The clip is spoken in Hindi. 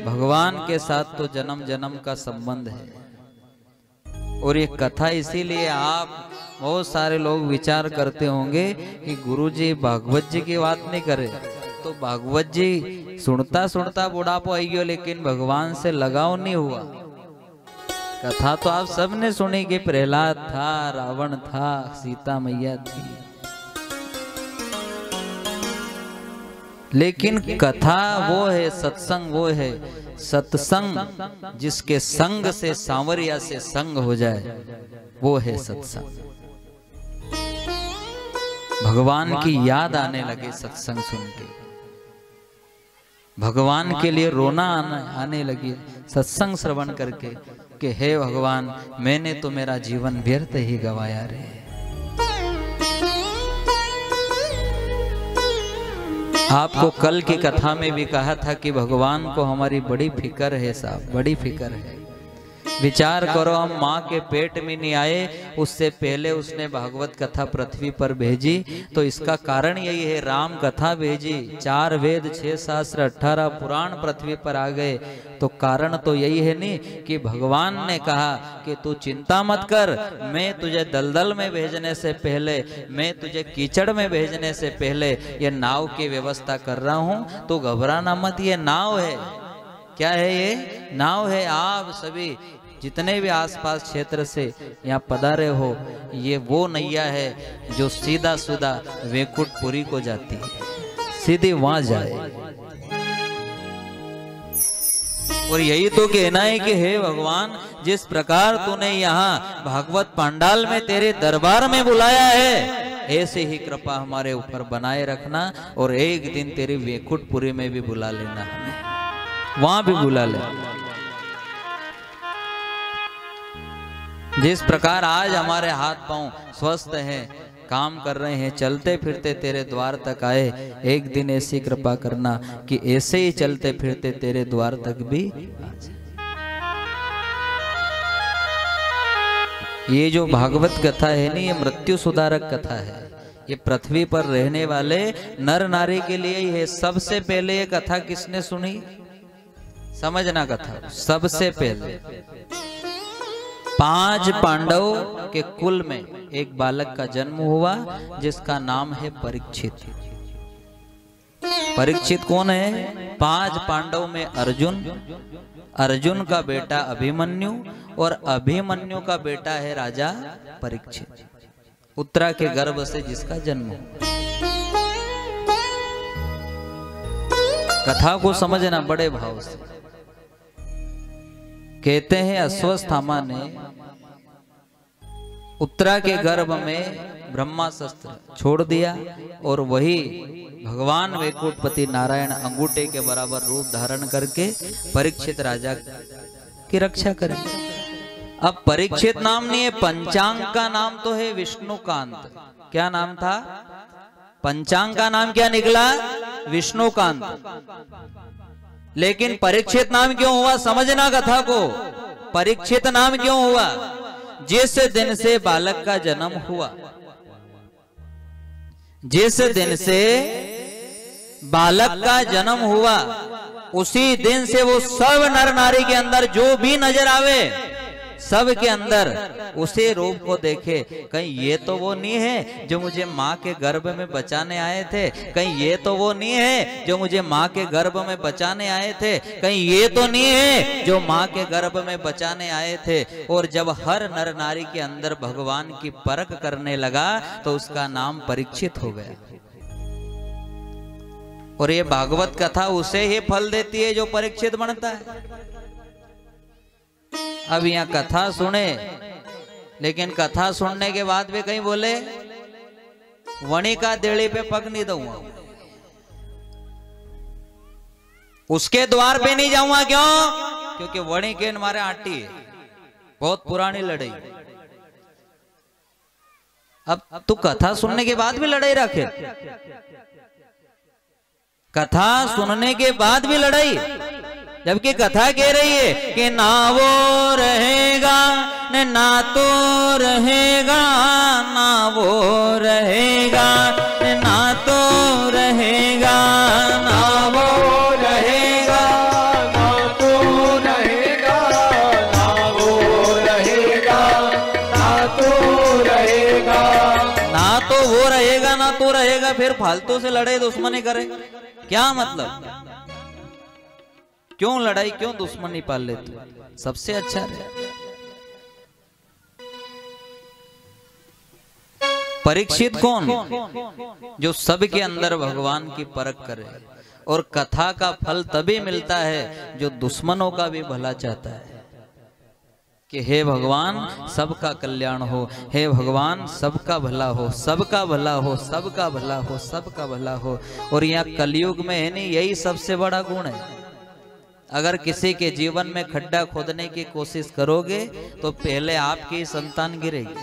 भगवान के साथ तो जन्म जन्म का संबंध है। और ये कथा इसीलिए आप बहुत सारे लोग विचार करते होंगे कि गुरुजी भागवत जी की बात नहीं करे, तो भागवत जी सुनता सुनता बुढ़ापो आई गयो, लेकिन भगवान से लगाव नहीं हुआ। कथा तो आप सबने सुनी कि प्रहलाद था, रावण था, सीता मैया थी, लेकिन कथा वो है, सत्संग वो है, सत्संग जिसके संग से सांवरिया से संग हो जाए वो है सत्संग। भगवान की याद आने लगे सत्संग सुन के, भगवान के लिए रोना आने लगी सत्संग श्रवण करके कि हे भगवान, मैंने तो मेरा जीवन व्यर्थ ही गवाया रे। आपको कल की कथा में भी कहा था कि भगवान को हमारी बड़ी फिक्र है साहब, बड़ी फिक्र है। विचार करो, हम माँ के पेट में नहीं आए उससे पहले उसने भागवत कथा पृथ्वी पर भेजी, तो इसका कारण यही है, राम कथा भेजी, 4 वेद 6 शास्त्र 18 पुराण पृथ्वी पर आ गए, तो कारण तो यही है नहीं कि भगवान ने कहा कि तू चिंता मत कर, मैं तुझे दलदल में भेजने से पहले, मैं तुझे कीचड़ में भेजने से पहले ये नाव की व्यवस्था कर रहा हूँ, तो घबराना मत, ये नाव है। क्या है ये? नाव है। आप सभी जितने भी आसपास क्षेत्र से यहाँ पधारे हो, ये वो नैया है जो सीधा सीधा वैकुंठपुरी को जाती है, सीधी वहां जाए। और यही तो कहना है कि हे भगवान, जिस प्रकार तूने यहाँ भागवत पांडाल में तेरे दरबार में बुलाया है, ऐसे ही कृपा हमारे ऊपर बनाए रखना, और एक दिन तेरी वैकुंठपुरी में भी बुला लेना, हमें वहां भी बुला लेना। जिस प्रकार आज हमारे हाथ पांव स्वस्थ हैं, काम कर रहे हैं, चलते फिरते तेरे द्वार तक आए, एक दिन ऐसी कृपा करना कि ऐसे ही चलते फिरते तेरे द्वार तक भी आ जाए। ये जो भागवत कथा है नहीं, ये मृत्यु सुधारक कथा है। ये पृथ्वी पर रहने वाले नर नारी के लिए ही है। सबसे पहले ये कथा किसने सुनी? समझना कथा। सबसे पहले 5 पांडव के कुल में एक बालक का जन्म हुआ जिसका नाम है परीक्षित। परीक्षित कौन है? 5 पांडव में अर्जुन, अर्जुन का बेटा अभिमन्यु, और अभिमन्यु का बेटा है राजा परीक्षित, उत्तरा के गर्भ से जिसका जन्म हो। कथा को समझना बड़े भाव से। कहते हैं अश्वत्थामा ने उत्तरा के गर्भ में ब्रह्मास्त्र छोड़ दिया, और वही भगवान वैकुंठपति नारायण अंगूठे के बराबर रूप धारण करके परीक्षित राजा की रक्षा करेंगे। अब परीक्षित नाम नहीं है, पंचांग का नाम तो है विष्णुकांत। क्या नाम था? पंचांग का नाम क्या निकला? विष्णुकांत। लेकिन परीक्षित नाम क्यों हुआ? समझना कथा को। परीक्षित नाम क्यों हुआ? जिस दिन से बालक का जन्म हुआ, जिस दिन से बालक का जन्म हुआ, उसी दिन से वो सब नर नारी के अंदर जो भी नजर आवे, सब के अंदर उसी रूप को देखे। कहीं ये तो वो नहीं है जो मुझे माँ के गर्भ में बचाने आए थे, कहीं ये तो वो नहीं है जो मुझे माँ के गर्भ में बचाने आए थे, कहीं ये तो नहीं है जो माँ के गर्भ में बचाने आए थे। और जब हर नर नारी के अंदर भगवान की परख करने लगा तो उसका नाम परीक्षित हो गया। और ये भागवत कथा उसे ही फल देती है जो परीक्षित बनता है। अब यहाँ कथा सुने, लेकिन कथा सुनने के बाद भी कहीं बोले वणी का देड़ी पे पग नहीं दूंगा, उसके द्वार पे नहीं जाऊंगा। क्यों? क्योंकि वणी के हमारे आटी है, बहुत पुरानी लड़ाई। अब तू कथा सुनने के बाद भी लड़ाई रखे, कथा सुनने के बाद भी लड़ाई, जबकि कथा कह रही है कि ना वो रहेगा ना तो रहेगा, ना वो रहेगा ना तो रहेगा, ना वो रहेगा ना तो जगह फिर फालतू से लड़े दुश्मनी करे, क्या मतलब? क्यों लड़ाई, क्यों दुश्मनी पाल लेते? सबसे अच्छा रहे। परीक्षित कौन? जो सबके अंदर भगवान की परख करे। और कथा का फल तभी मिलता है जो दुश्मनों का भी भला चाहता है कि हे भगवान सबका कल्याण हो, हे भगवान सबका भला हो, सबका भला हो, सबका भला हो, सबका भला हो। और यहाँ कलयुग में है नहीं, यही सबसे बड़ा गुण है। अगर किसी के जीवन में खड्डा खोदने की कोशिश करोगे तो पहले आपकी संतान गिरेगी।